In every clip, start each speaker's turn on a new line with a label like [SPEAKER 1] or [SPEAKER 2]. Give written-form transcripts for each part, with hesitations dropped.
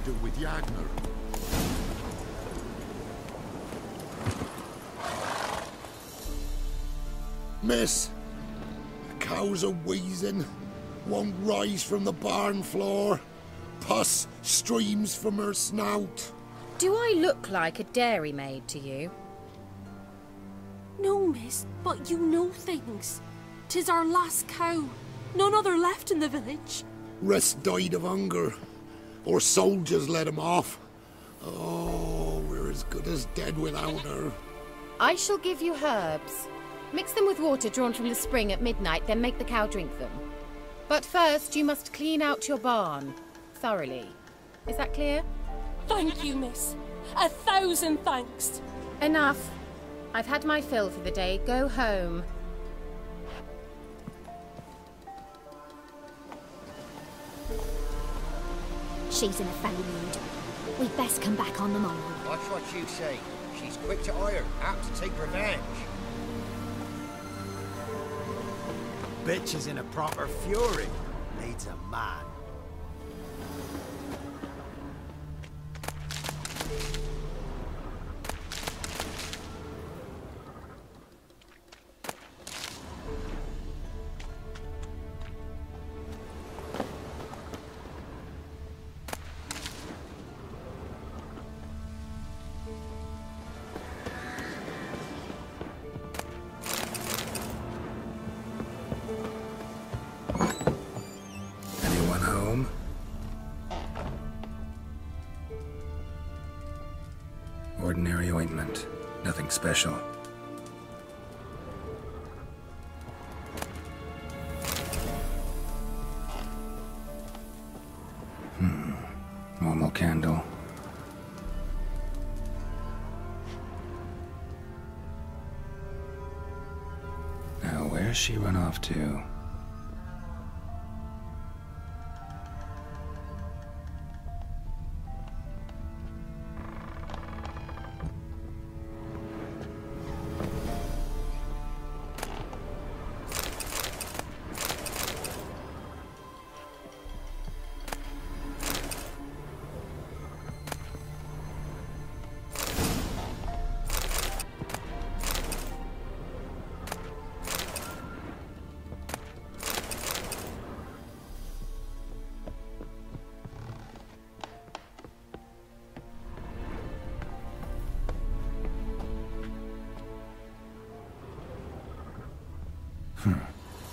[SPEAKER 1] do with Yagner. Miss, the cows are wheezing, won't rise from the barn floor. Pus streams from her snout.
[SPEAKER 2] Do I look like a dairymaid to you?
[SPEAKER 3] No, miss, but you know things. 'Tis our last cow. None other left in the village.
[SPEAKER 1] Rest died of hunger, or soldiers let him off. Oh, we're as good as dead without her.
[SPEAKER 2] I shall give you herbs. Mix them with water drawn from the spring at midnight, then make the cow drink them. But first, you must clean out your barn thoroughly. Is that clear?
[SPEAKER 3] Thank you, miss. 1,000 thanks.
[SPEAKER 2] Enough. I've had my fill for the day. Go home.
[SPEAKER 4] She's in a foul mood. We'd best come back on the morrow.
[SPEAKER 5] Watch what you say. She's quick to ire, apt to take revenge.
[SPEAKER 6] Bitch is in a proper fury. Needs a man.
[SPEAKER 7] Ordinary ointment. Nothing special. Normal candle. Now, where's she run off to?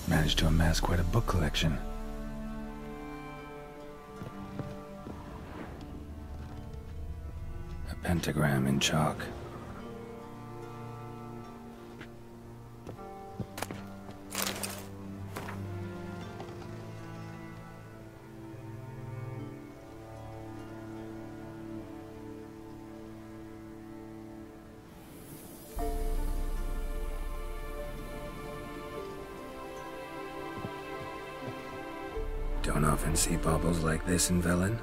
[SPEAKER 7] Managed to amass quite a book collection. A pentagram in chalk. Don't often see baubles like this in Velen.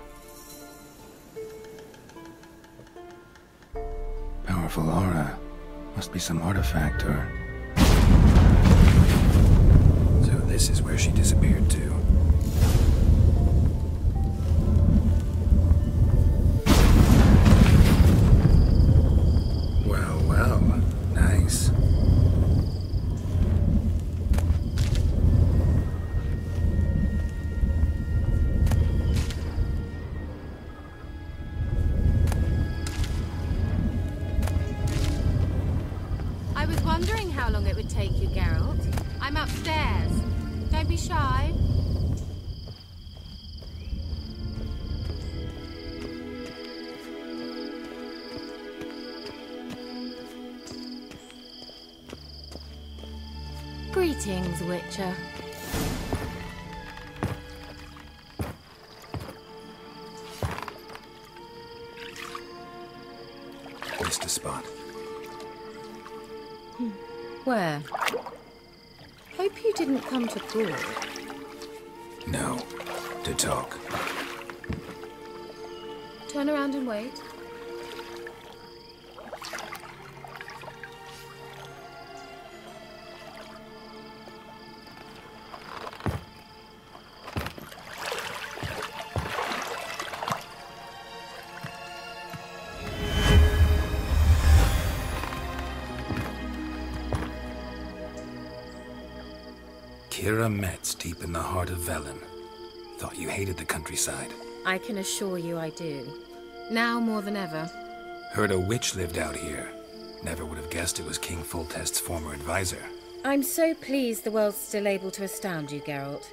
[SPEAKER 7] Powerful aura. Must be some artifact or... So this is where she disappeared to. Well, well. Nice.
[SPEAKER 2] Wondering how long it would take you, Geralt. I'm upstairs. Don't be shy. Greetings, Witcher.
[SPEAKER 7] Missed a spot.
[SPEAKER 2] Where? Hope you didn't come to call.
[SPEAKER 7] No. To talk.
[SPEAKER 2] Turn around and wait.
[SPEAKER 7] Kira Metz, deep in the heart of Velen. Thought you hated the countryside.
[SPEAKER 2] I can assure you I do. Now more than ever.
[SPEAKER 7] Heard a witch lived out here. Never would have guessed it was King Foltest's former advisor.
[SPEAKER 2] I'm so pleased the world's still able to astound you, Geralt.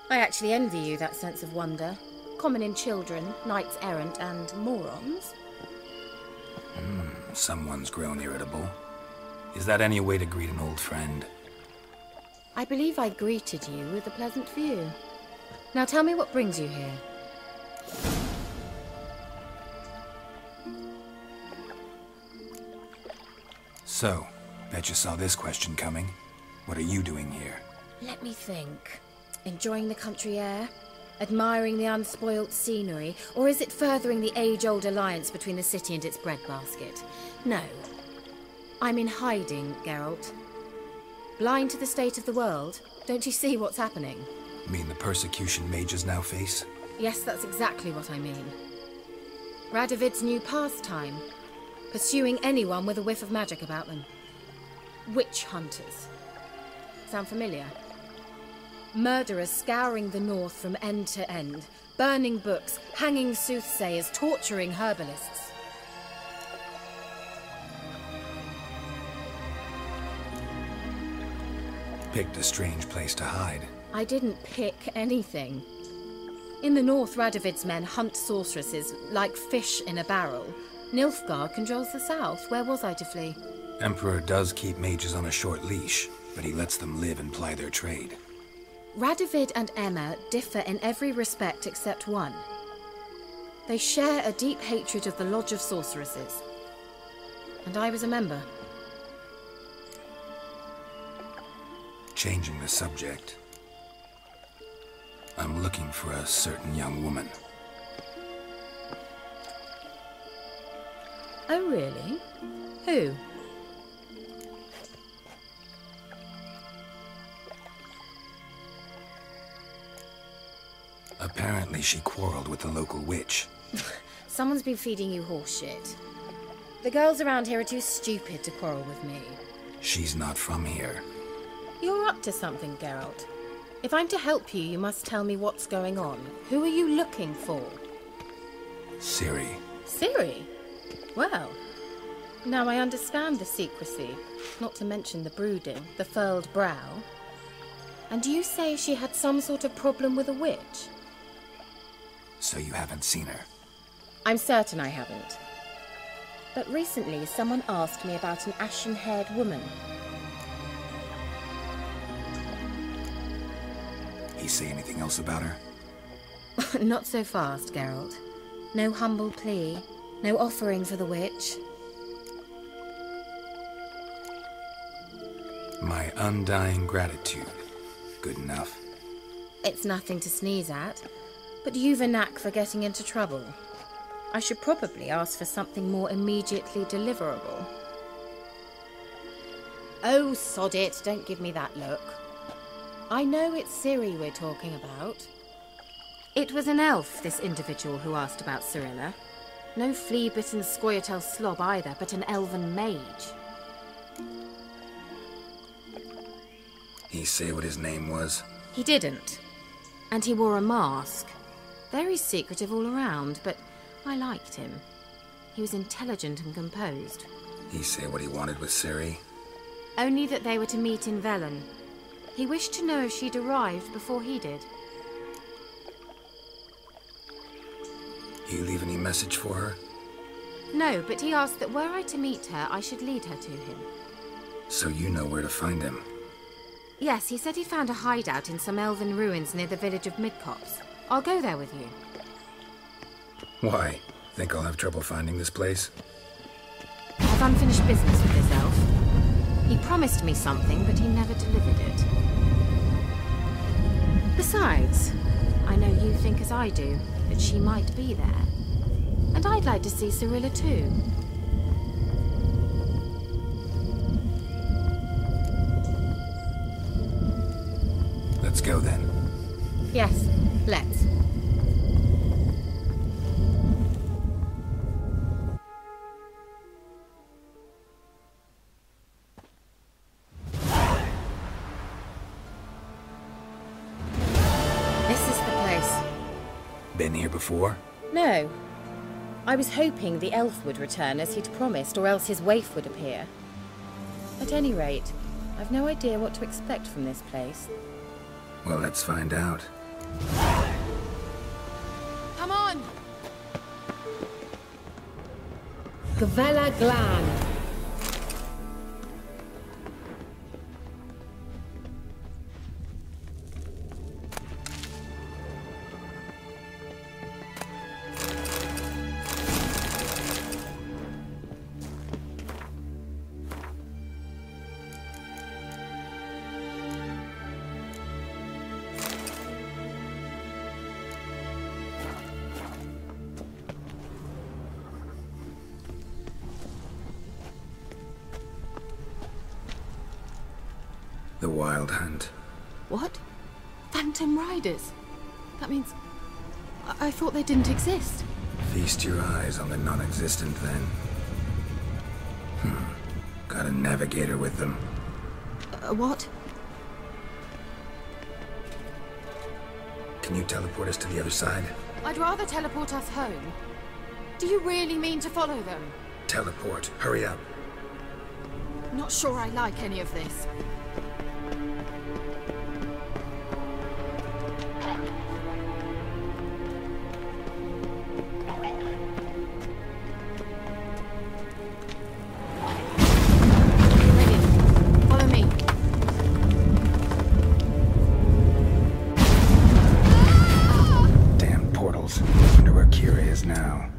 [SPEAKER 2] I actually envy you that sense of wonder. Common in children, knights errant, and morons.
[SPEAKER 7] Someone's grown irritable. Is that any way to greet an old friend?
[SPEAKER 2] I believe I greeted you with a pleasant view. Now tell me what brings you here.
[SPEAKER 7] So, bet you saw this question coming. What are you doing here?
[SPEAKER 2] Let me think. Enjoying the country air? Admiring the unspoilt scenery? Or is it furthering the age-old alliance between the city and its breadbasket? No. I'm in hiding, Geralt. Blind to the state of the world? Don't you see what's happening?
[SPEAKER 7] Mean the persecution mages now face?
[SPEAKER 2] Yes, that's exactly what I mean. Radovid's new pastime. Pursuing anyone with a whiff of magic about them. Witch hunters. Sound familiar? Murderers scouring the north from end to end, burning books, hanging soothsayers, torturing herbalists.
[SPEAKER 7] Picked a strange place to hide.
[SPEAKER 2] I didn't pick anything. In the north, Radovid's men hunt sorceresses like fish in a barrel. Nilfgaard controls the south. Where was I to flee?
[SPEAKER 7] Emperor does keep mages on a short leash, but he lets them live and ply their trade.
[SPEAKER 2] Radovid and Emma differ in every respect except one. They share a deep hatred of the Lodge of Sorceresses. And I was a member.
[SPEAKER 7] Changing the subject. I'm looking for a certain young woman.
[SPEAKER 2] Oh, really? Who?
[SPEAKER 7] Apparently she quarreled with the local witch.
[SPEAKER 2] Someone's been feeding you horseshit. The girls around here are too stupid to quarrel with me.
[SPEAKER 7] She's not from here.
[SPEAKER 2] You're up to something, Geralt. If I'm to help you, you must tell me what's going on. Who are you looking for?
[SPEAKER 7] Ciri.
[SPEAKER 2] Ciri? Well, now I understand the secrecy, not to mention the brooding, the furled brow. And you say she had some sort of problem with a witch?
[SPEAKER 7] So you haven't seen her?
[SPEAKER 2] I'm certain I haven't. But recently someone asked me about an ashen-haired woman.
[SPEAKER 7] He say anything else about her?
[SPEAKER 2] Not so fast, Geralt. No humble plea, no offering for the witch.
[SPEAKER 7] My undying gratitude. Good enough.
[SPEAKER 2] It's nothing to sneeze at, but you've a knack for getting into trouble. I should probably ask for something more immediately deliverable. Oh, sod it, don't give me that look. I know it's Ciri we're talking about. It was an elf, this individual who asked about Cirilla. No flea-bitten Scoia'tael slob either, but an elven mage.
[SPEAKER 7] He say what his name was?
[SPEAKER 2] He didn't. And he wore a mask. Very secretive all around, but I liked him. He was intelligent and composed.
[SPEAKER 7] He say what he wanted with Ciri?
[SPEAKER 2] Only that they were to meet in Velen. He wished to know if she'd arrived before he did.
[SPEAKER 7] He leave any message for her?
[SPEAKER 2] No, but he asked that were I to meet her, I should lead her to him.
[SPEAKER 7] So you know where to find him?
[SPEAKER 2] Yes, he said he found a hideout in some elven ruins near the village of Midcopse. I'll go there with you.
[SPEAKER 7] Why? Think I'll have trouble finding this place?
[SPEAKER 2] I've unfinished business with this elf. He promised me something, but he never delivered it. Besides, I know you think as I do, that she might be there. And I'd like to see Cirilla too.
[SPEAKER 7] Let's go then.
[SPEAKER 2] Yes, let's.
[SPEAKER 7] Been here before?
[SPEAKER 2] No. I was hoping the elf would return as he'd promised, or else his waif would appear. At any rate, I've no idea what to expect from this place.
[SPEAKER 7] Well, let's find out.
[SPEAKER 2] Come on!
[SPEAKER 8] Gavella Glan.
[SPEAKER 7] The Wild Hunt.
[SPEAKER 2] What? Phantom Riders? That means... I thought they didn't exist.
[SPEAKER 7] Feast your eyes on the non-existent, then. Got a navigator with them.
[SPEAKER 2] What?
[SPEAKER 7] Can you teleport us to the other side?
[SPEAKER 2] I'd rather teleport us home. Do you really mean to follow them?
[SPEAKER 7] Teleport. Hurry up.
[SPEAKER 2] Not sure I like any of this.
[SPEAKER 7] Now.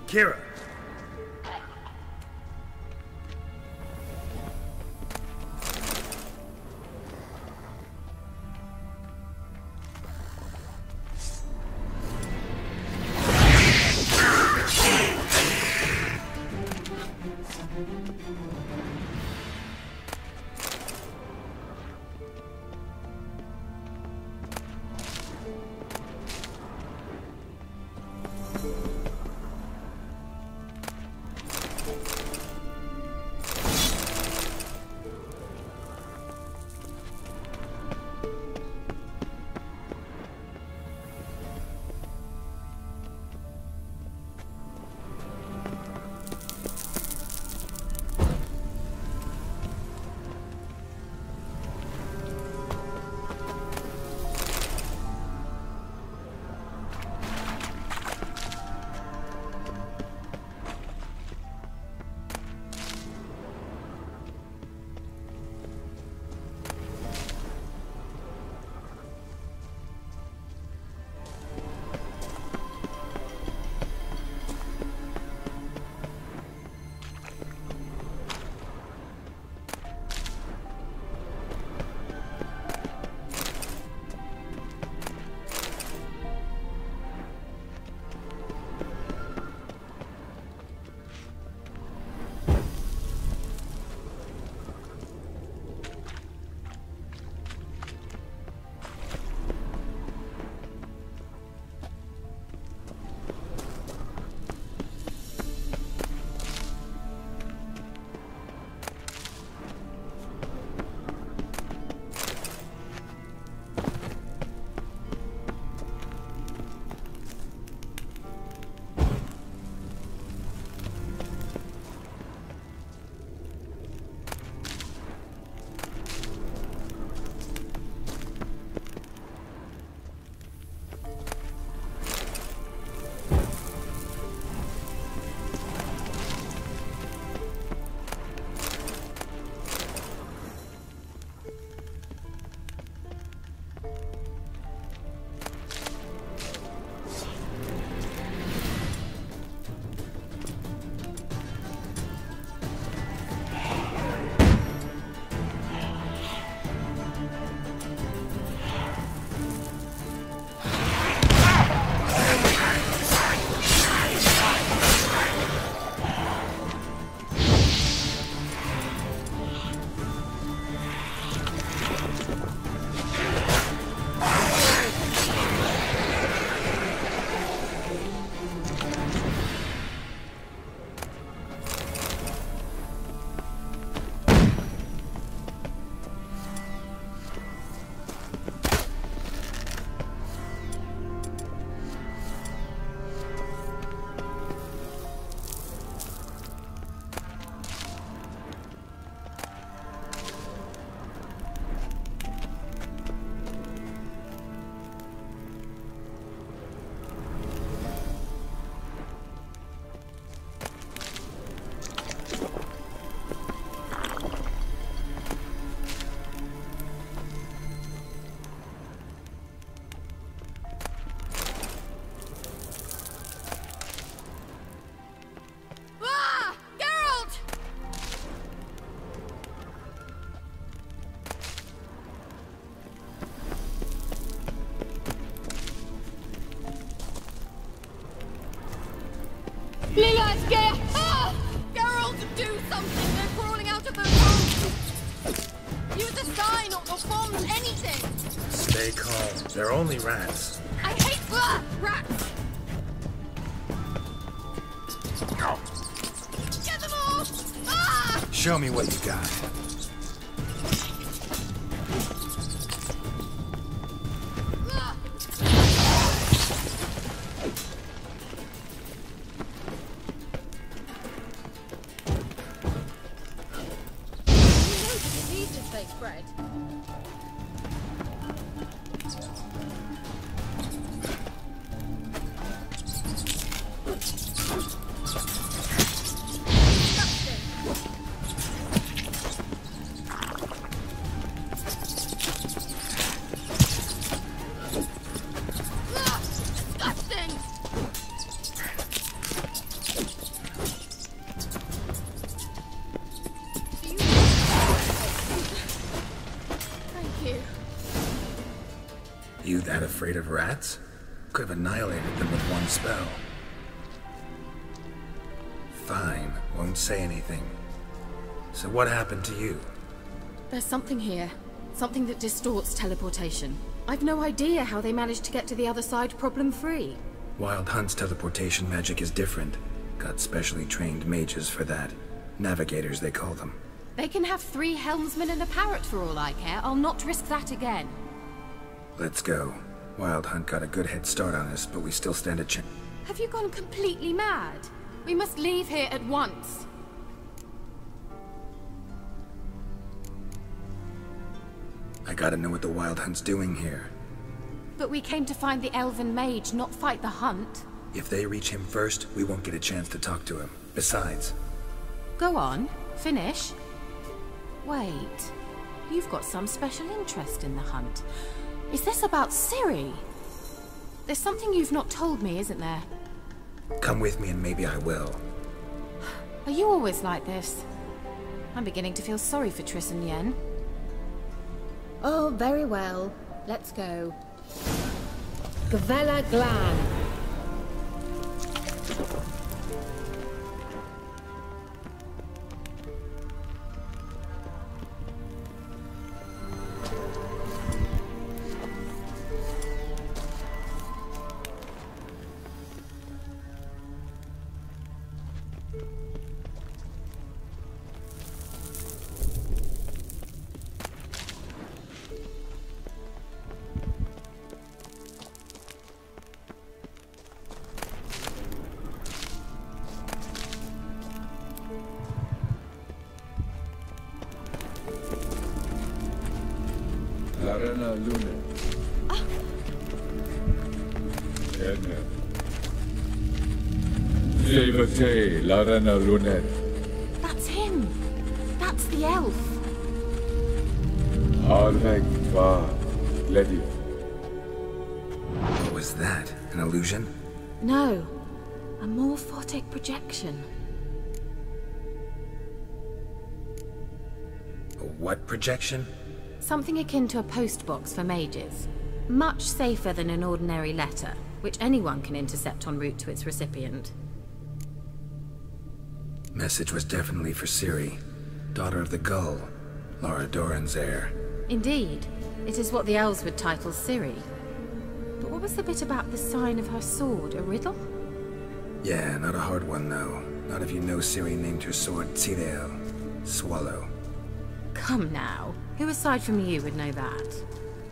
[SPEAKER 6] Kira.
[SPEAKER 3] Geralt, do something! They're crawling out of their homes! Use a sign or bombs, anything!
[SPEAKER 7] Stay calm. They're only rats.
[SPEAKER 3] I hate rats! Get them off! Ah!
[SPEAKER 7] Show me what you got.
[SPEAKER 3] Bread. Disgusting!
[SPEAKER 7] You that afraid of rats? Could have annihilated them with one spell. Fine, won't say anything. So what happened to you?
[SPEAKER 2] There's something here. Something that distorts teleportation. I've no idea how they managed to get to the other side problem-free.
[SPEAKER 7] Wild Hunt's teleportation magic is different. Got specially trained mages for that. Navigators, they call them.
[SPEAKER 2] They can have 3 helmsmen and a parrot for all I care. I'll not risk that again.
[SPEAKER 7] Let's go. Wild Hunt got a good head start on us, but we still stand a chance.
[SPEAKER 2] Have you gone completely mad? We must leave here at once.
[SPEAKER 7] I gotta know what the Wild Hunt's doing here.
[SPEAKER 2] But we came to find the elven mage, not fight the hunt.
[SPEAKER 7] If they reach him first, we won't get a chance to talk to him. Besides...
[SPEAKER 2] Go on. Finish. Wait. You've got some special interest in the hunt. Is this about Ciri? There's something you've not told me, isn't there?
[SPEAKER 7] Come with me and maybe I will.
[SPEAKER 2] Are you always like this? I'm beginning to feel sorry for Triss and Yen.
[SPEAKER 8] Oh, very well. Let's go. Gavella Glan.
[SPEAKER 9] Larana Luna. Devate Larana Lunet.
[SPEAKER 2] That's him. That's the elf.
[SPEAKER 9] Arvek Va Ledi.
[SPEAKER 7] What was that? An illusion?
[SPEAKER 2] No. A morphotic projection.
[SPEAKER 7] A what projection?
[SPEAKER 2] Something akin to a postbox for mages. Much safer than an ordinary letter, which anyone can intercept en route to its recipient.
[SPEAKER 7] Message was definitely for Ciri, daughter of the Gull, Lara Doran's heir.
[SPEAKER 2] Indeed. It is what the elves would title Ciri. But what was the bit about the sign of her sword? A riddle?
[SPEAKER 7] Yeah, not a hard one though. Not if you know Ciri named her sword Tirel, swallow.
[SPEAKER 2] Come now. Who aside from you would know that?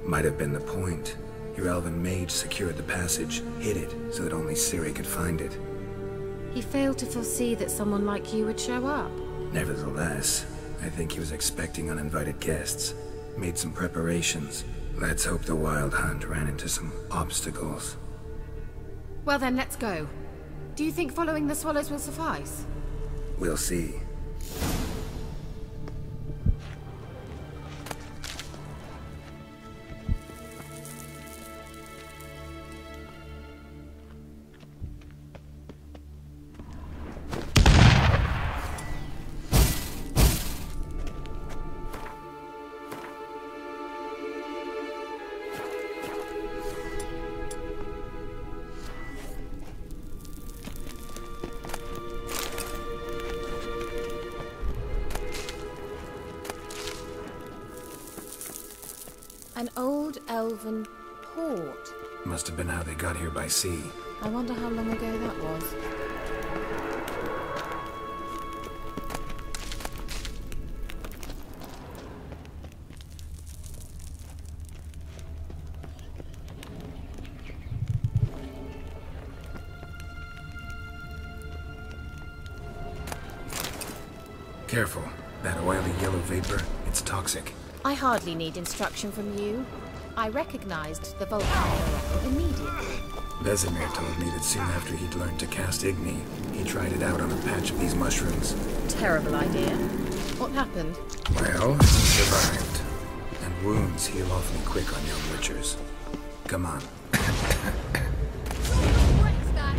[SPEAKER 7] Might have been the point. Your elven mage secured the passage, hid it, so that only Ciri could find it.
[SPEAKER 2] He failed to foresee that someone like you would show up.
[SPEAKER 7] Nevertheless, I think he was expecting uninvited guests. Made some preparations. Let's hope the Wild Hunt ran into some obstacles.
[SPEAKER 2] Well then, let's go. Do you think following the swallows will suffice?
[SPEAKER 7] We'll see.
[SPEAKER 2] An old elven port.
[SPEAKER 7] Must have been how they got here by sea.
[SPEAKER 2] I wonder how long ago that was.
[SPEAKER 7] Careful. That oily yellow vapor, it's toxic.
[SPEAKER 2] I hardly need instruction from you. I recognized the volcano oracle immediately.
[SPEAKER 7] Vesemir told me that soon after he'd learned to cast Igni, he tried it out on a patch of these mushrooms.
[SPEAKER 2] Terrible idea. What happened?
[SPEAKER 7] Well, he survived. And wounds heal awfully quick on young witchers. Come on.
[SPEAKER 3] What's that?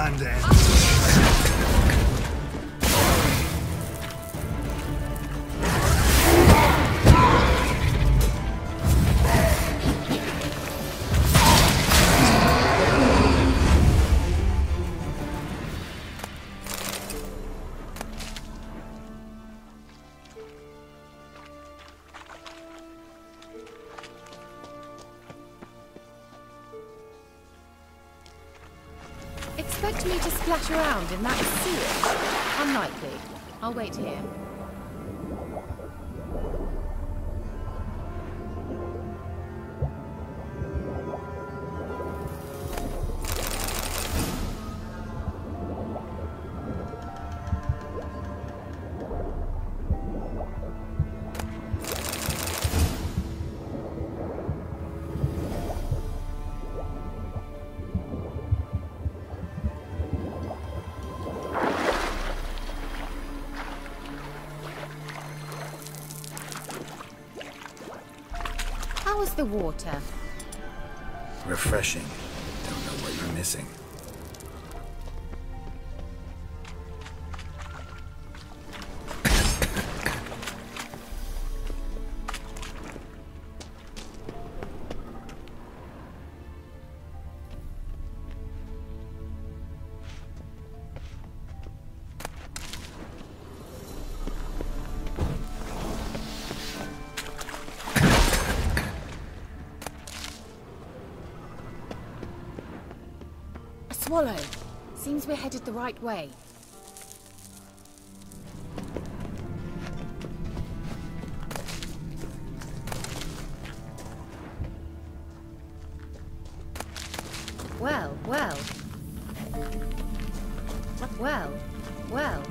[SPEAKER 6] hand in.
[SPEAKER 2] Expect me to splash around in that sewage? Unlikely. I'll wait here. How was the water?
[SPEAKER 7] Refreshing. Don't know what you're missing.
[SPEAKER 2] Swallow. Seems we're headed the right way. Well, well. Well, well.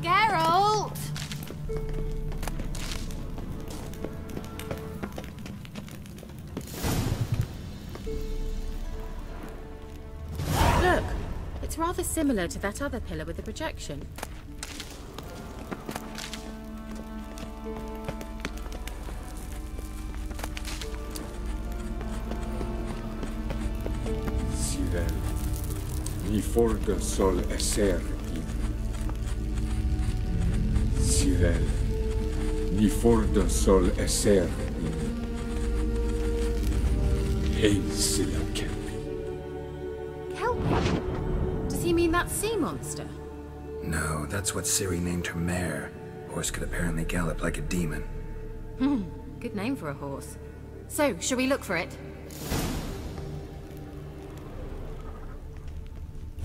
[SPEAKER 3] Geralt!
[SPEAKER 2] Look, it's rather similar to that other pillar with the projection.
[SPEAKER 9] Sirel, ni forte sol esser in. Sirel, ni forte sol esser in. Hei sila kelpi.
[SPEAKER 2] Kelpie? Does he mean that sea monster?
[SPEAKER 7] No, that's what Ciri named her mare. Horse could apparently gallop like a demon.
[SPEAKER 2] Good name for a horse. So, shall we look for it?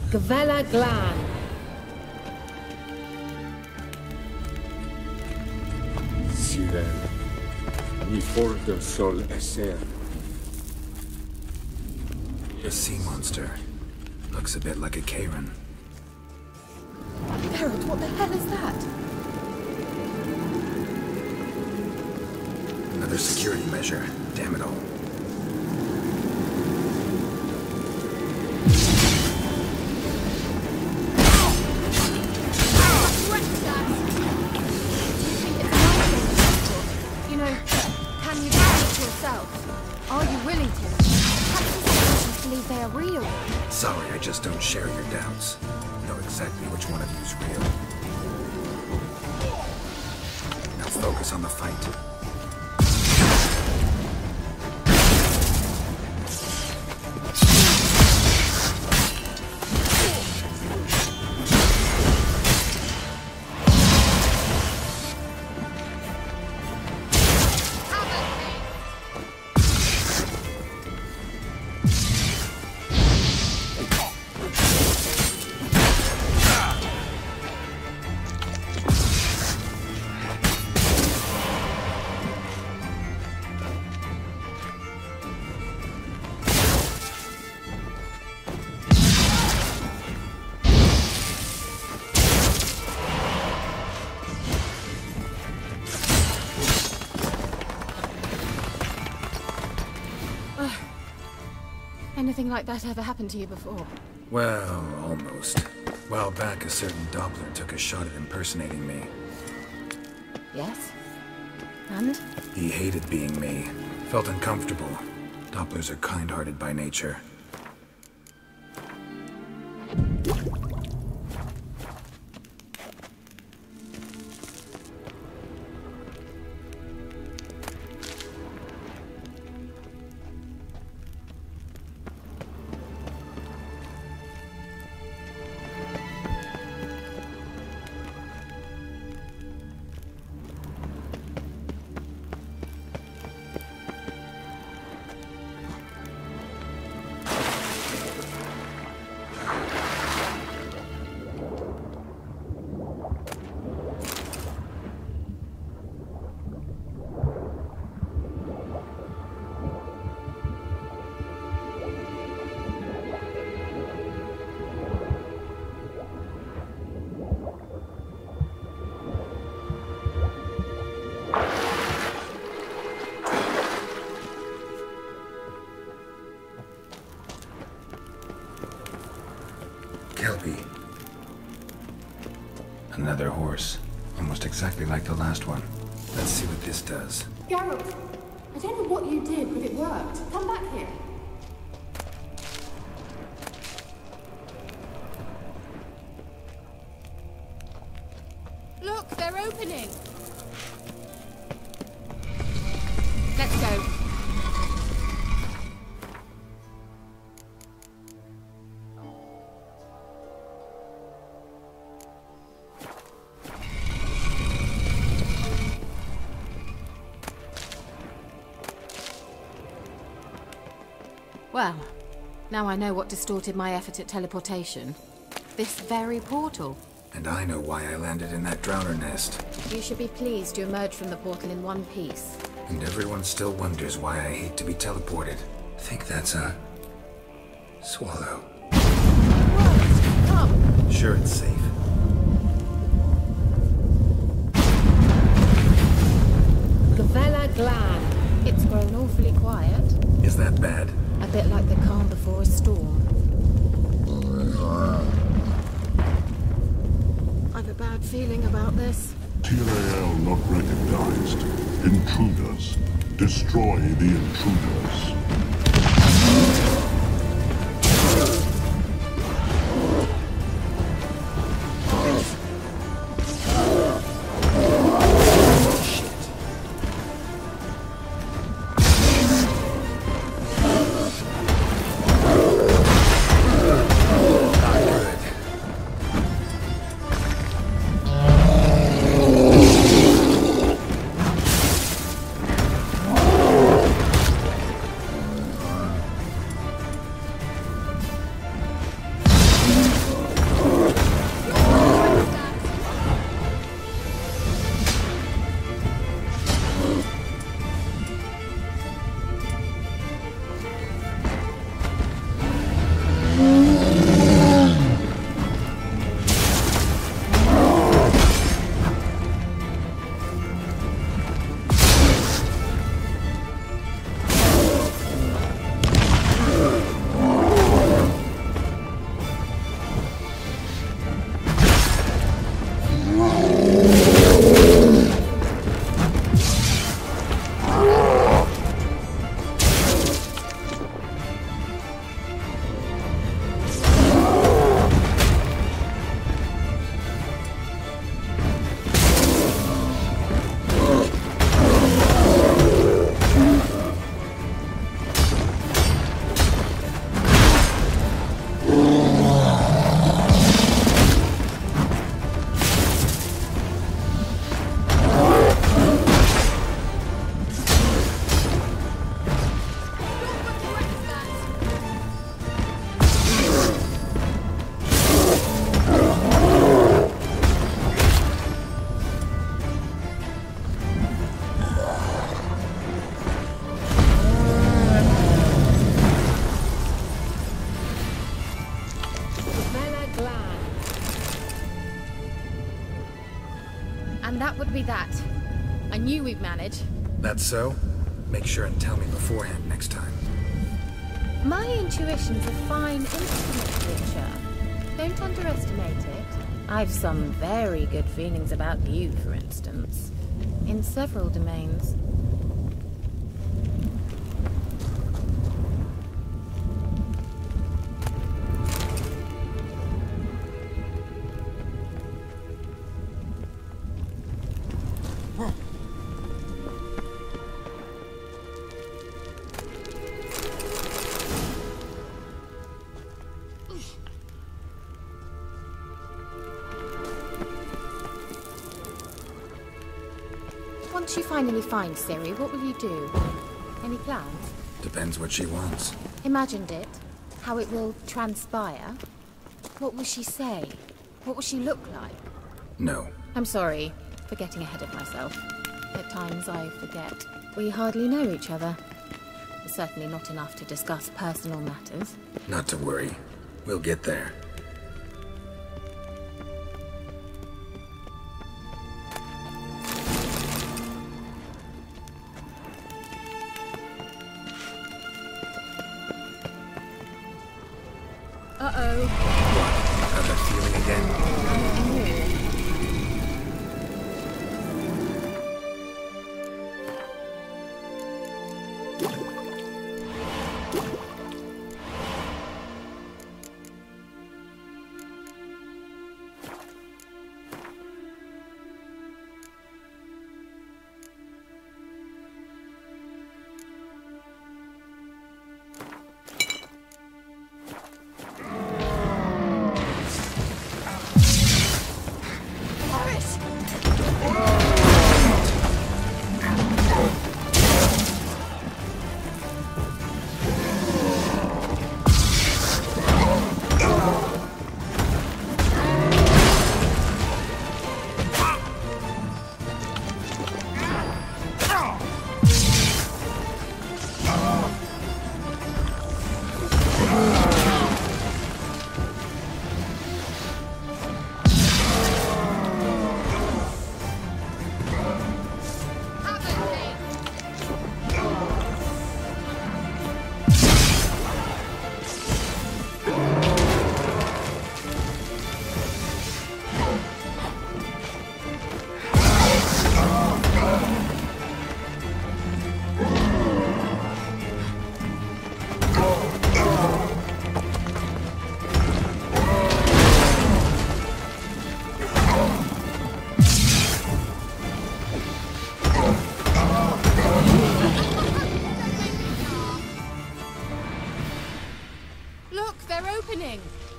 [SPEAKER 2] Gavella Glan.
[SPEAKER 9] Sirel, ni forte sol esser.
[SPEAKER 7] A sea monster. Looks a bit like a Karen.
[SPEAKER 2] Geralt, what the hell is that?
[SPEAKER 7] Another security measure. Damn it all.
[SPEAKER 2] You know, can you do it yourself? Are you willing to? Perhaps believe they are real.
[SPEAKER 7] Sorry, I just don't share your doubts. Know exactly which one of you is real. Now focus on the fight.
[SPEAKER 2] anything like that ever happened to you before?
[SPEAKER 7] Well, almost. A while back, a certain Doppler took a shot at impersonating me.
[SPEAKER 2] Yes? And?
[SPEAKER 7] He hated being me. Felt uncomfortable. Dopplers are kind-hearted by nature. Another horse. Almost exactly like the last one. Let's see what this does.
[SPEAKER 8] Geralt, I don't know what you did, but it worked. Come back here.
[SPEAKER 2] Look, they're opening. Let's go. Well, now I know what distorted my effort at teleportation. This very portal.
[SPEAKER 7] And I know why I landed in that drowner nest.
[SPEAKER 2] You should be pleased you emerged from the portal in one piece.
[SPEAKER 7] And everyone still wonders why I hate to be teleported. I think that's a... swallow.
[SPEAKER 2] What? Come.
[SPEAKER 7] Sure it's safe.
[SPEAKER 2] Gavella Glan. It's grown awfully quiet.
[SPEAKER 7] Is that bad?
[SPEAKER 2] A bit like the calm before a storm. I've a bad feeling about this.
[SPEAKER 10] TLAL not recognized. Intruders. Destroy the intruders.
[SPEAKER 2] And that would be that. I knew we'd manage.
[SPEAKER 7] That's so? Make sure and tell me beforehand next time.
[SPEAKER 2] My intuition's a fine instrument, Witcher. Don't underestimate it. I've some very good feelings about you, for instance. In several domains. Once you finally find Ciri, what will you do? Any plans?
[SPEAKER 7] Depends what she wants.
[SPEAKER 2] Imagined it. How it will transpire. What will she say? What will she look like?
[SPEAKER 7] No.
[SPEAKER 2] I'm sorry for getting ahead of myself. At times I forget. We hardly know each other. Certainly not enough to discuss personal matters.
[SPEAKER 7] Not to worry. We'll get there.
[SPEAKER 2] Uh-oh.
[SPEAKER 7] What? How's that feeling again?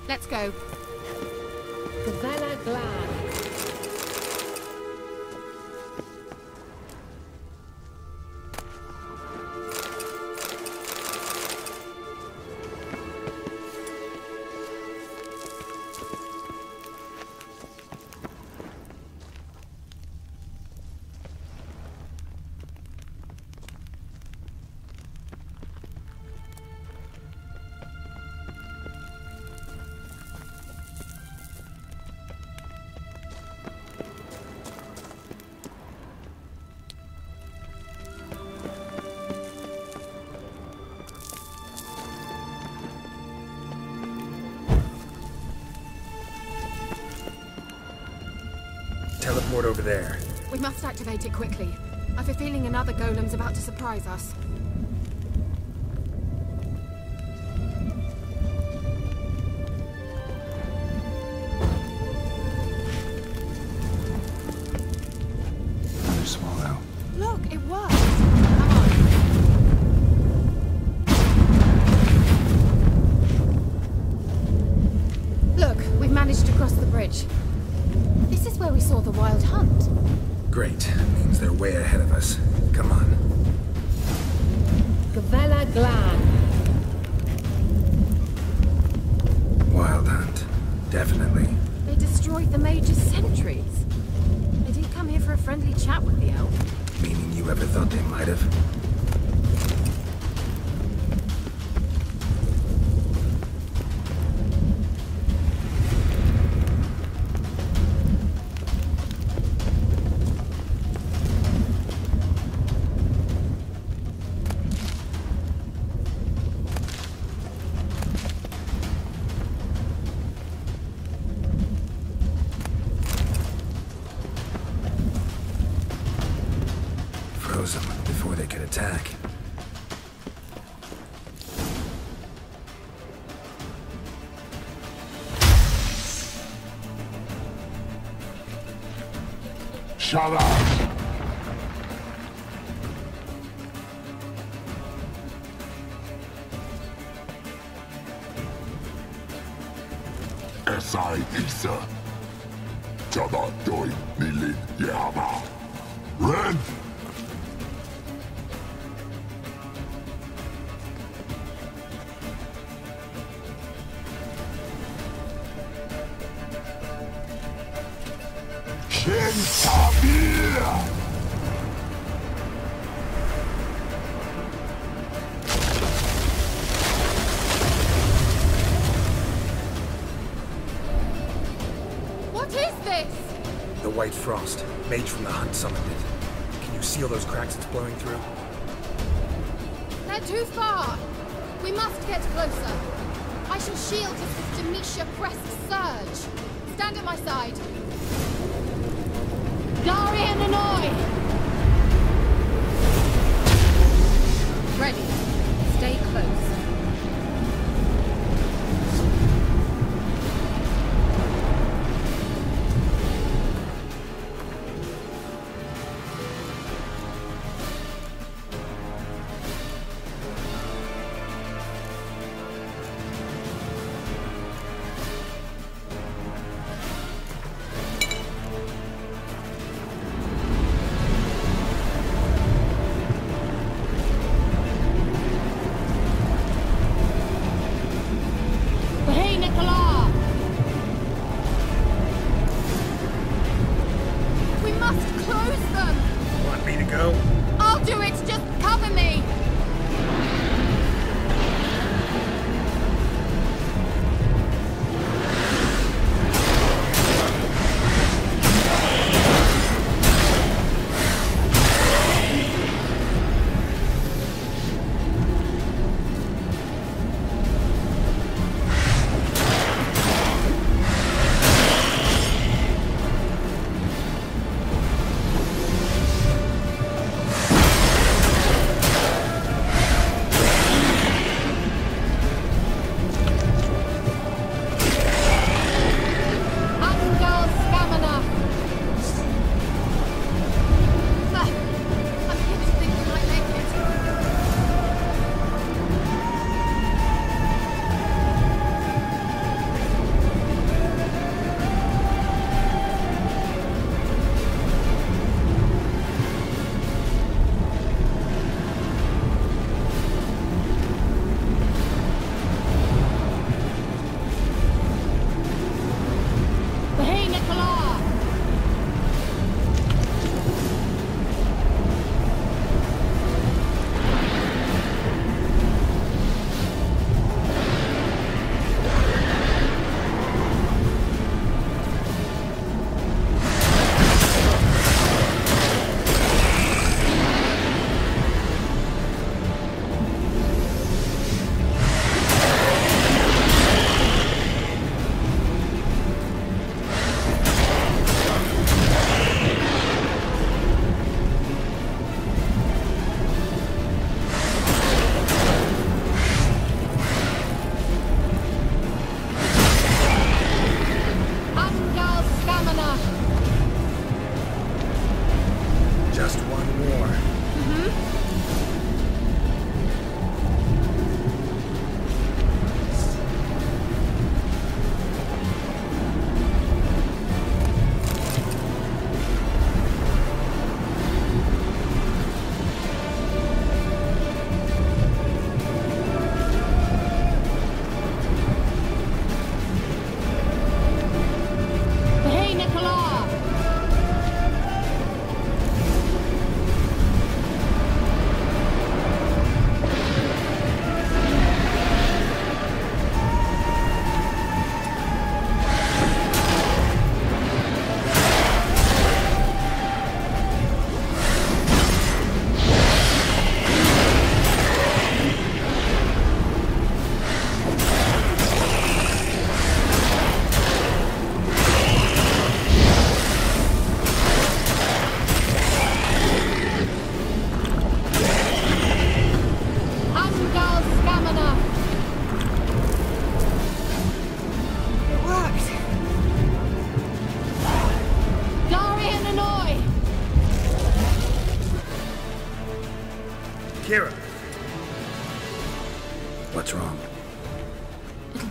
[SPEAKER 2] Let's go.
[SPEAKER 7] Teleport over there.
[SPEAKER 3] We must activate it quickly. I've a feeling another golem's about to surprise us.
[SPEAKER 7] Another swallow.
[SPEAKER 3] Look, it worked! Come on.
[SPEAKER 2] Look, we've managed to cross the bridge. This is where we saw the wild hunt.
[SPEAKER 7] Great. Means they're way ahead of us. Come on. Wild hunt. Definitely.
[SPEAKER 2] They destroyed the Major's sentries. They didn't come here for a friendly chat with the elf.
[SPEAKER 7] Meaning you ever thought they might have? attack.
[SPEAKER 10] Shut up! Esai isa. Chaba doi nilin yama. Red!
[SPEAKER 3] What is this?
[SPEAKER 7] The White Frost. Mage from the Hunt summoned it. Can you see all those cracks it's blowing through?
[SPEAKER 3] They're too far. We must get closer. I shall shield us with Demetia Crest's surge. Stand at my side. Dari and Annoy! Ready. Stay close.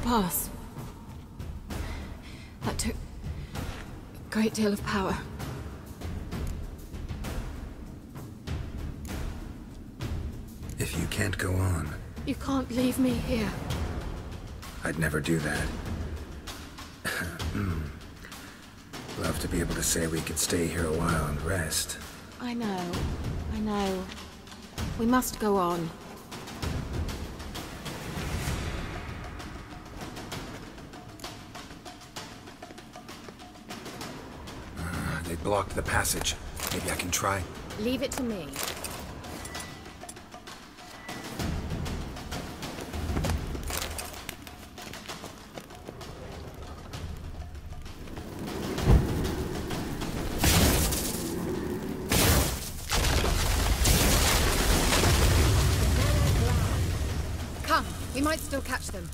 [SPEAKER 3] pass. That took a great deal of power.
[SPEAKER 7] If you can't go on,
[SPEAKER 3] You can't leave me here.
[SPEAKER 7] I'd never do that. Love to be able to say we could stay here a while and rest.
[SPEAKER 3] I know. We must go on.
[SPEAKER 7] They blocked the passage. Maybe I can try.
[SPEAKER 2] Leave it to me. Come, we might still catch them.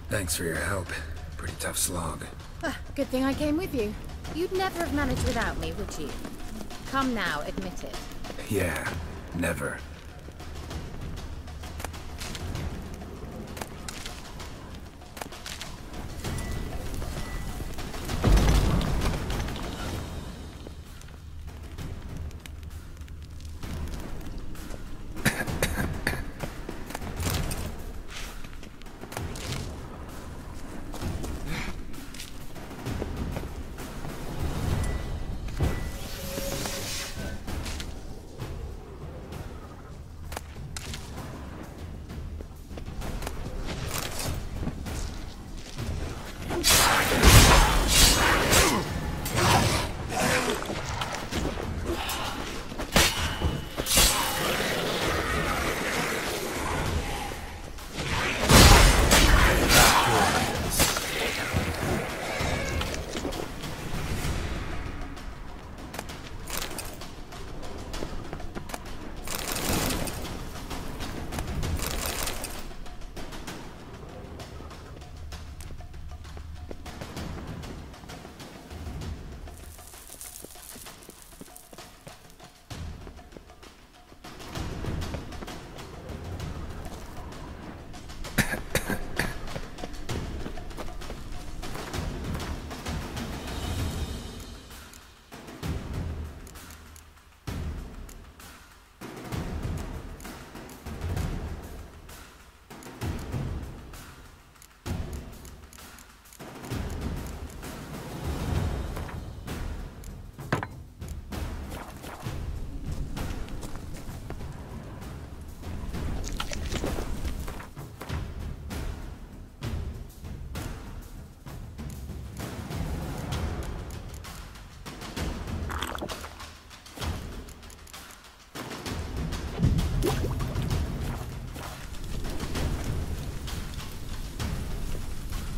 [SPEAKER 7] Thanks for your help. Pretty tough slog.
[SPEAKER 2] Good thing I came with you. You'd never have managed without me, would you? Come now, admit it.
[SPEAKER 7] Yeah, never.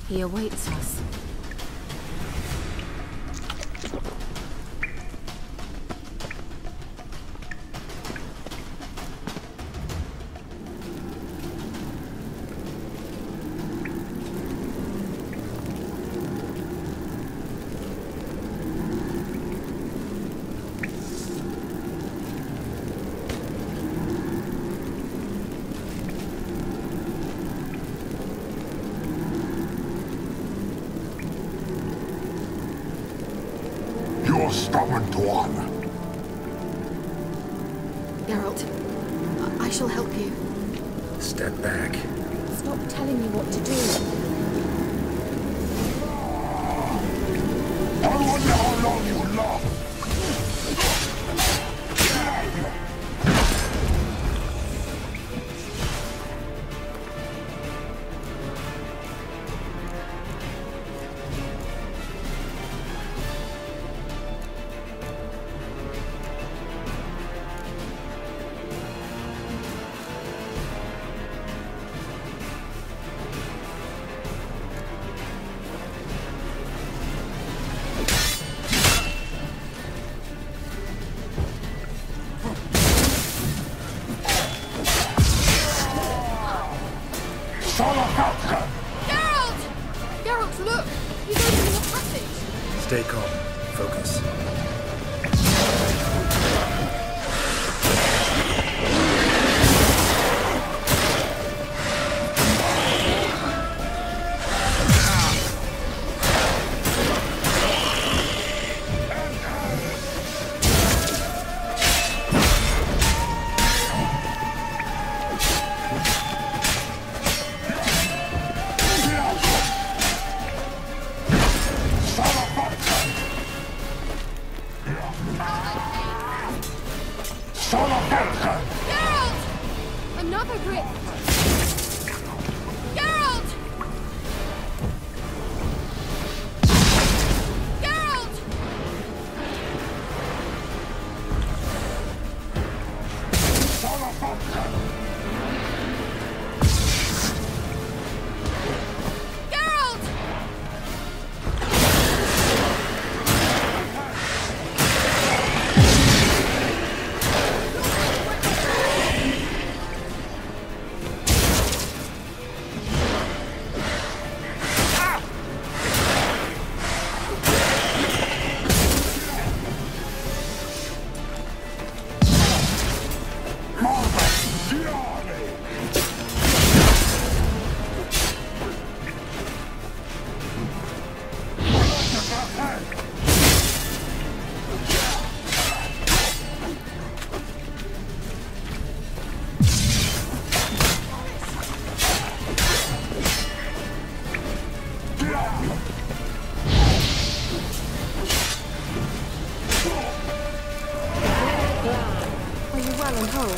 [SPEAKER 2] He awaits us.
[SPEAKER 10] You're stubborn, Tuan.
[SPEAKER 3] Geralt, I shall help you.
[SPEAKER 7] Step back.
[SPEAKER 2] Stop telling me what to do.
[SPEAKER 10] I wonder how long you last.
[SPEAKER 3] Geralt! Geralt, look! He's opening a passage!
[SPEAKER 7] Stay calm. Focus.
[SPEAKER 3] Geralt! Another grip! Geralt! Geralt! Geralt! Are you well and whole?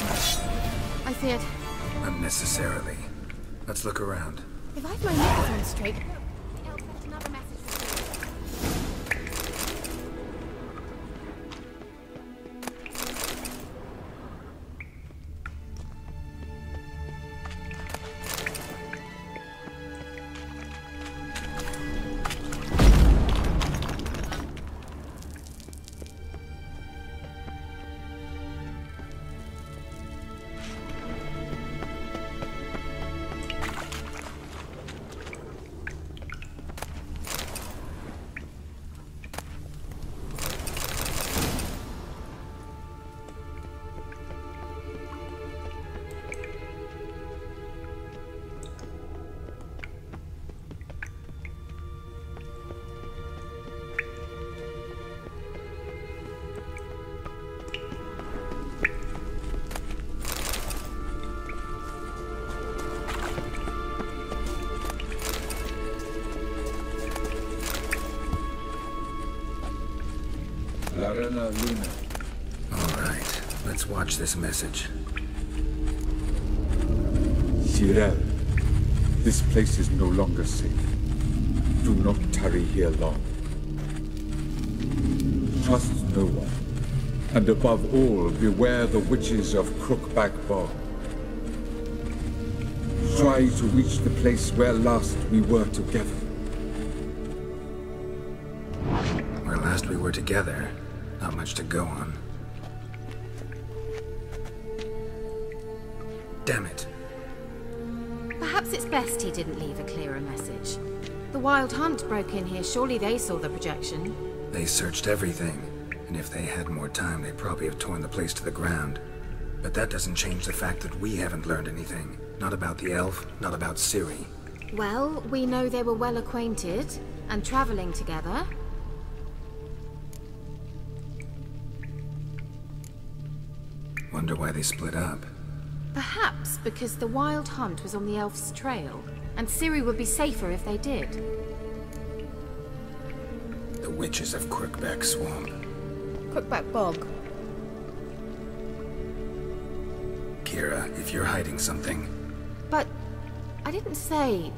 [SPEAKER 3] I feared.
[SPEAKER 7] Unnecessarily. Let's look around.
[SPEAKER 3] If I've my knickers on straight... The elf left another message for you.
[SPEAKER 9] Larena Luna.
[SPEAKER 7] All right. Let's watch this message.
[SPEAKER 9] Cyril, this place is no longer safe. Do not tarry here long. Trust no one. And above all, beware the witches of Crookback Bog. Try to reach the place where last we were together.
[SPEAKER 7] Where last we were together, not much to go on. Damn it.
[SPEAKER 2] Perhaps it's best he didn't leave a clearer message. The Wild Hunt broke in here. Surely they saw the projection.
[SPEAKER 7] They searched everything, and if they had more time, they'd probably have torn the place to the ground. But that doesn't change the fact that we haven't learned anything. Not about the elf, not about Ciri.
[SPEAKER 2] Well, we know they were well acquainted and traveling together.
[SPEAKER 7] Wonder why they split up.
[SPEAKER 2] Perhaps because the Wild Hunt was on the elf's trail, and Ciri would be safer if they did.
[SPEAKER 7] The witches of Crookback Swamp.
[SPEAKER 2] Crookback Bog.
[SPEAKER 7] Kira, if you're hiding something...
[SPEAKER 2] But I didn't say...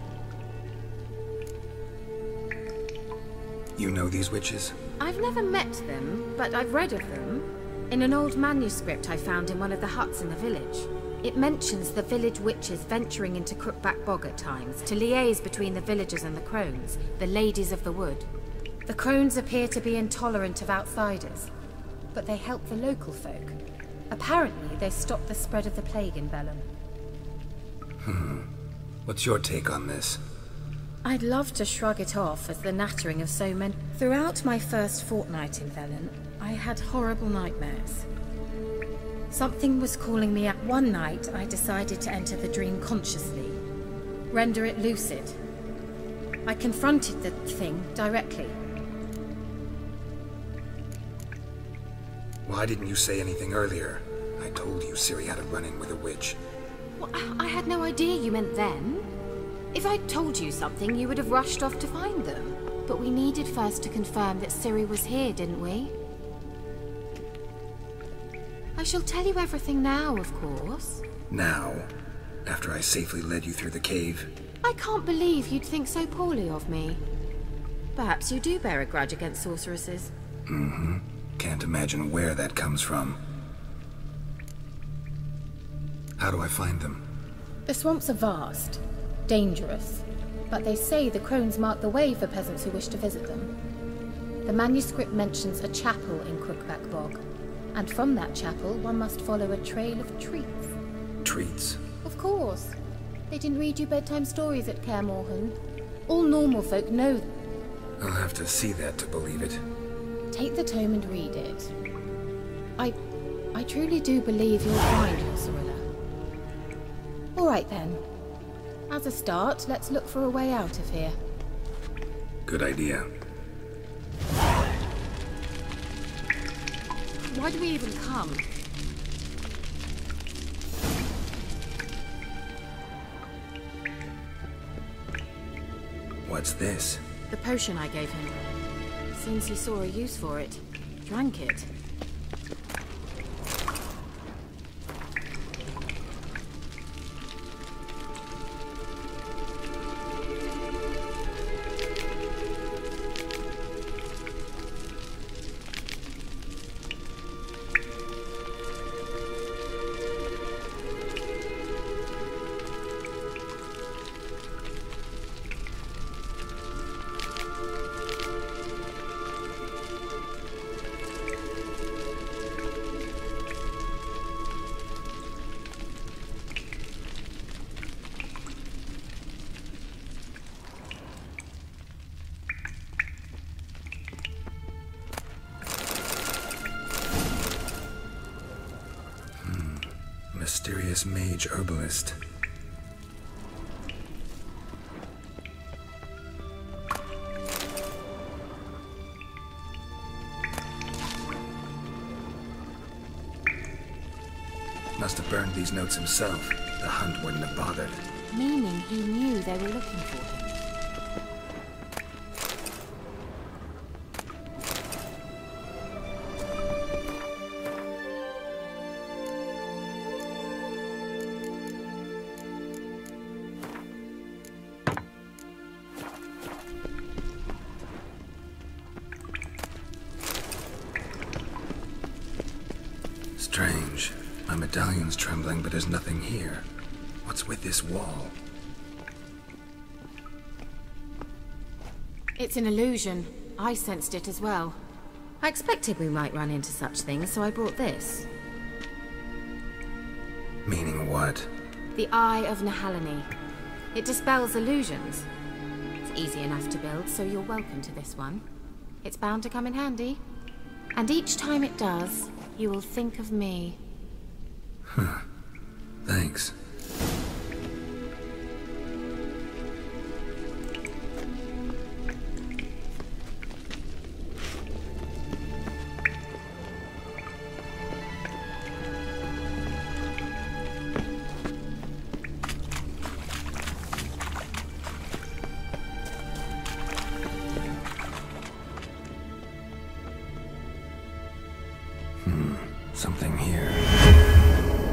[SPEAKER 7] You know these witches?
[SPEAKER 2] I've never met them, but I've read of them. In an old manuscript I found in one of the huts in the village. It mentions the village witches venturing into Crookback Bog at times to liaise between the villagers and the crones, the ladies of the wood. The crones appear to be intolerant of outsiders, but they help the local folk. Apparently, they stopped the spread of the plague in Velen.
[SPEAKER 7] What's your take on this?
[SPEAKER 2] I'd love to shrug it off as the nattering of so many. Throughout my first fortnight in Velen, I had horrible nightmares. Something was calling me out. One night, I decided to enter the dream consciously, render it lucid. I confronted the thing directly.
[SPEAKER 7] Why didn't you say anything earlier? I told you Ciri had a run-in with a witch.
[SPEAKER 2] Well, I had no idea you meant then. If I'd told you something, you would have rushed off to find them. But we needed first to confirm that Ciri was here, didn't we? I shall tell you everything now, of course.
[SPEAKER 7] Now? After I safely led you through the cave?
[SPEAKER 2] I can't believe you'd think so poorly of me. Perhaps you do bear a grudge against sorceresses.
[SPEAKER 7] Mm-hmm. Can't imagine where that comes from. How do I find them?
[SPEAKER 2] The swamps are vast, dangerous, but they say the crones mark the way for peasants who wish to visit them. The manuscript mentions a chapel in Crookback Bog, and from that chapel one must follow a trail of treats.
[SPEAKER 7] Treats?
[SPEAKER 2] Of course. They didn't read you bedtime stories at Kaer Morhen. All normal folk know.
[SPEAKER 7] I'll have to see that to believe it.
[SPEAKER 2] Take the tome and read it. I truly do believe you'll find your Sorilla. All right then. As a start, let's look for a way out of here.
[SPEAKER 7] Good idea.
[SPEAKER 2] Why do we even come?
[SPEAKER 7] What's this?
[SPEAKER 2] The potion I gave him. Seems he saw a use for it. Drank it.
[SPEAKER 7] Mysterious mage herbalist. Must have burned these notes himself. The hunt wouldn't have bothered.
[SPEAKER 2] Meaning he knew they were looking for him.
[SPEAKER 7] Strange. My medallion's trembling, but there's nothing here. What's with this wall?
[SPEAKER 2] It's an illusion. I sensed it as well. I expected we might run into such things, so I brought this.
[SPEAKER 7] Meaning what?
[SPEAKER 2] The Eye of Nahalani. It dispels illusions. It's easy enough to build, so you're welcome to this one. It's bound to come in handy. And each time it does, you will think of me.
[SPEAKER 7] Huh. Thanks. Something here.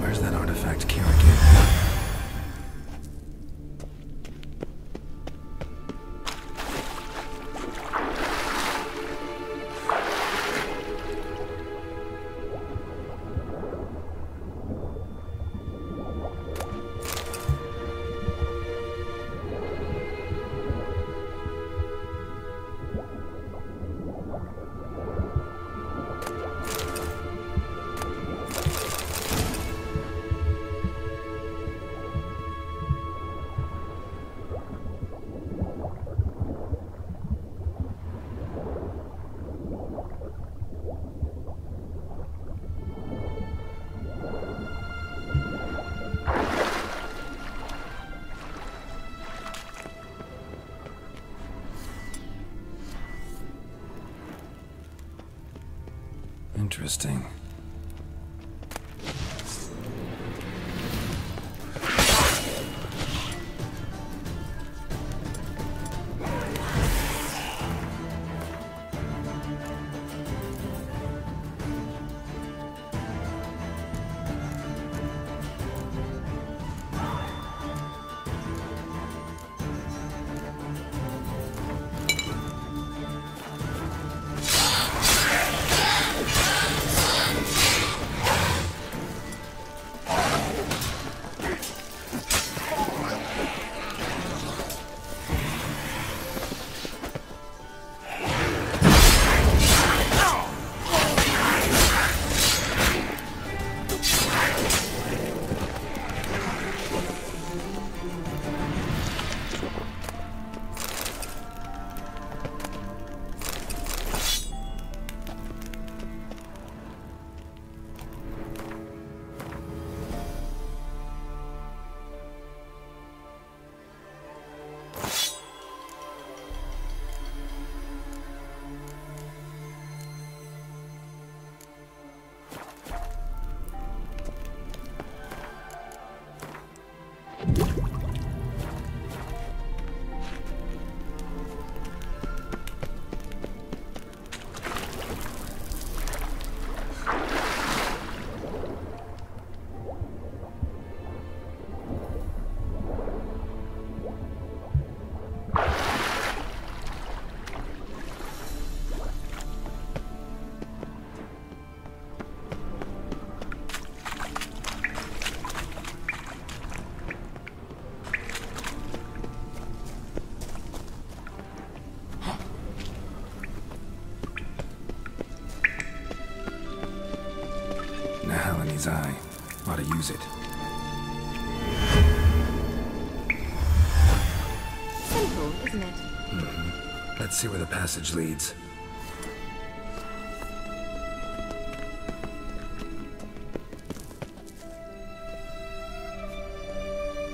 [SPEAKER 7] Where's that Interesting. Eye. Ought to use it.
[SPEAKER 2] Simple, isn't it?
[SPEAKER 7] Mm-hmm. Let's see where the passage leads.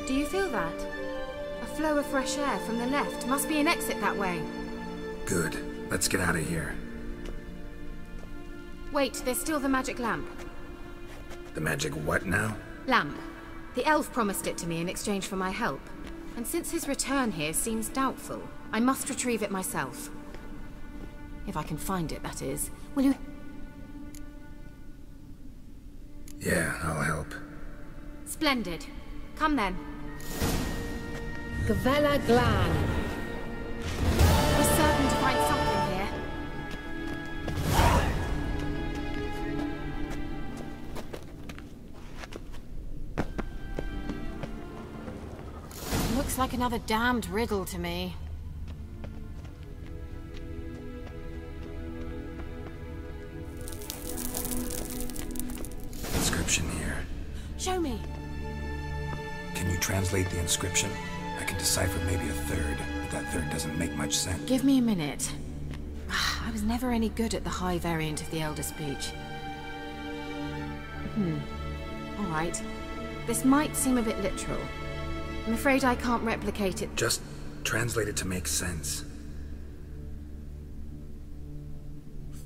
[SPEAKER 3] Do you feel that? A flow of fresh air from the left. Must be an exit that way.
[SPEAKER 7] Good. Let's get out of here.
[SPEAKER 3] Wait, there's still the magic lamp.
[SPEAKER 7] The magic what now?
[SPEAKER 3] Lamp. The elf promised it to me in exchange for my help. And since his return here seems doubtful, I must retrieve it myself. If I can find it, that is. Will you...
[SPEAKER 7] Yeah, I'll help.
[SPEAKER 3] Splendid. Come then.
[SPEAKER 2] Gavella Glan.
[SPEAKER 3] We're certain to find something here.
[SPEAKER 2] Looks like another damned riddle to me.
[SPEAKER 7] Inscription here.
[SPEAKER 2] Show me.
[SPEAKER 7] Can you translate the inscription? I can decipher maybe a third, but that third doesn't make much sense.
[SPEAKER 2] Give me a minute. I was never any good at the high variant of the Elder Speech. All right. This might seem a bit literal. I'm afraid I can't replicate it.
[SPEAKER 7] Just translate it to make sense.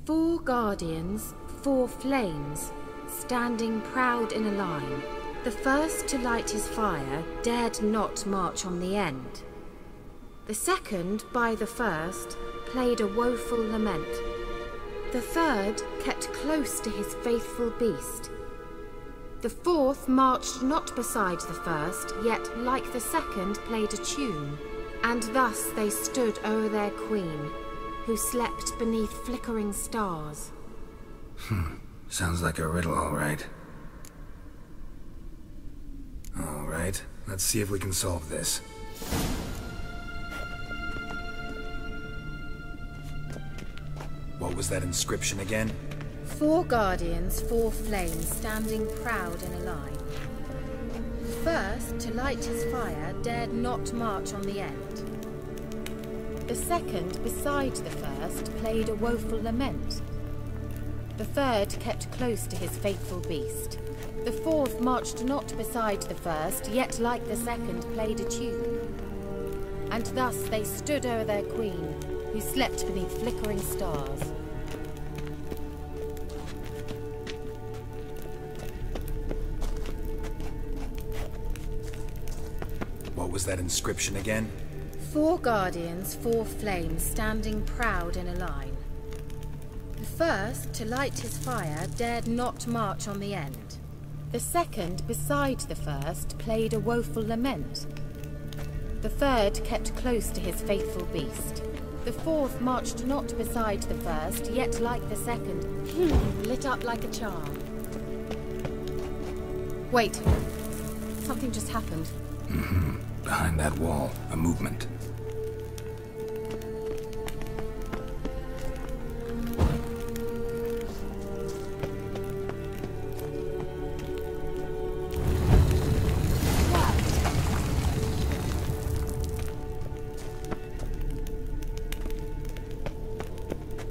[SPEAKER 3] 4 guardians, 4 flames, standing proud in a line. The first to light his fire dared not march on the end. The second, by the first, played a woeful lament. The third kept close to his faithful beast. The fourth marched not beside the first, yet like the second played a tune. And thus they stood o'er their queen, who slept beneath flickering stars.
[SPEAKER 7] Sounds like a riddle, all right. All right, let's see if we can solve this. What was that inscription again?
[SPEAKER 3] 4 guardians, 4 flames, standing proud in a line. First, to light his fire, dared not march on the end. The second, beside the first, played a woeful lament. The third kept close to his faithful beast. The fourth marched not beside the first, yet like the second played a tune. And thus they stood o'er their queen, who slept beneath flickering stars.
[SPEAKER 7] What was that inscription again?
[SPEAKER 3] 4 guardians, 4 flames, standing proud in a line. The first, to light his fire, dared not march on the end.
[SPEAKER 2] The second, beside the first, played a woeful lament. The third kept close to his faithful beast. The fourth marched not beside the first, yet like the second, lit up like a charm. Wait. Something just happened.
[SPEAKER 7] Behind that wall, a movement.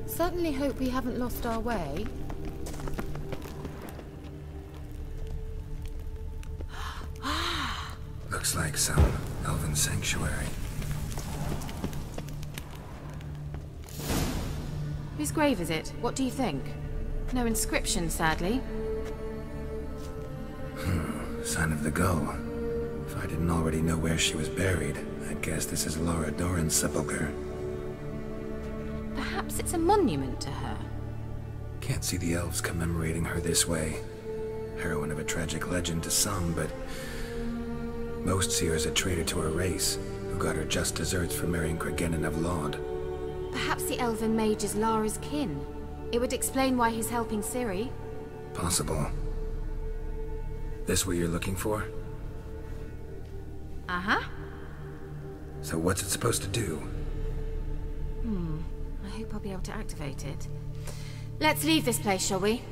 [SPEAKER 2] Certainly hope we haven't lost our way.
[SPEAKER 7] Looks like some elven sanctuary.
[SPEAKER 2] Whose grave is it? What do you think? No inscription, sadly.
[SPEAKER 7] Sign of the gull. If I didn't already know where she was buried, I'd guess this is Laura Doran's sepulcher.
[SPEAKER 2] Perhaps it's a monument to her.
[SPEAKER 7] Can't see the elves commemorating her this way. Heroine of a tragic legend to some, but most see her as a traitor to her race, who got her just desserts for marrying Cregennan of Laud.
[SPEAKER 2] Perhaps the elven mage is Lara's kin. It would explain why he's helping Ciri.
[SPEAKER 7] Possible. This what you're looking for?
[SPEAKER 2] Uh-huh.
[SPEAKER 7] So what's it supposed to do?
[SPEAKER 2] I hope I'll be able to activate it. Let's leave this place, shall we?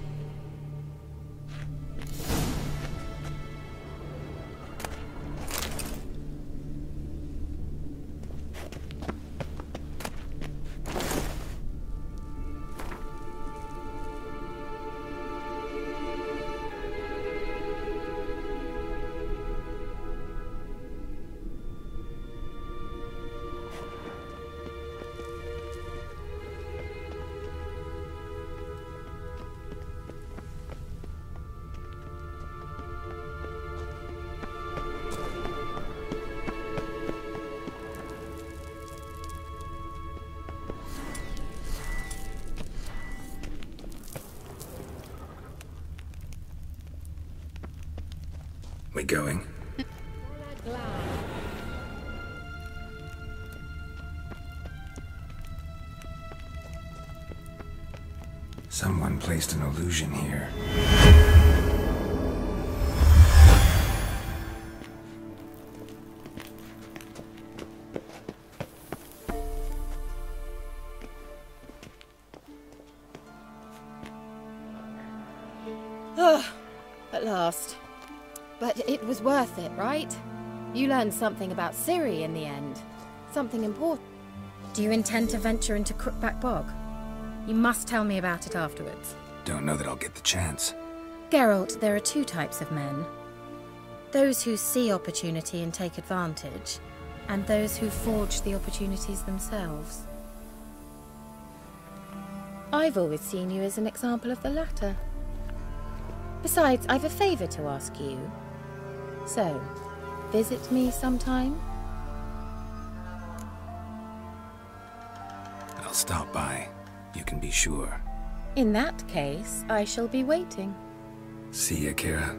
[SPEAKER 7] We going? Someone placed an illusion here.
[SPEAKER 2] At last. But it was worth it, right? You learned something about Ciri in the end. Something important. Do you intend to venture into Crookback Bog? You must tell me about it afterwards.
[SPEAKER 7] Don't know that I'll get the chance.
[SPEAKER 2] Geralt, there are 2 types of men. Those who see opportunity and take advantage, and those who forge the opportunities themselves. I've always seen you as an example of the latter. Besides, I've a favor to ask you. So, visit me sometime?
[SPEAKER 7] I'll stop by. You can be sure.
[SPEAKER 2] In that case, I shall be waiting.
[SPEAKER 7] See ya, Kira.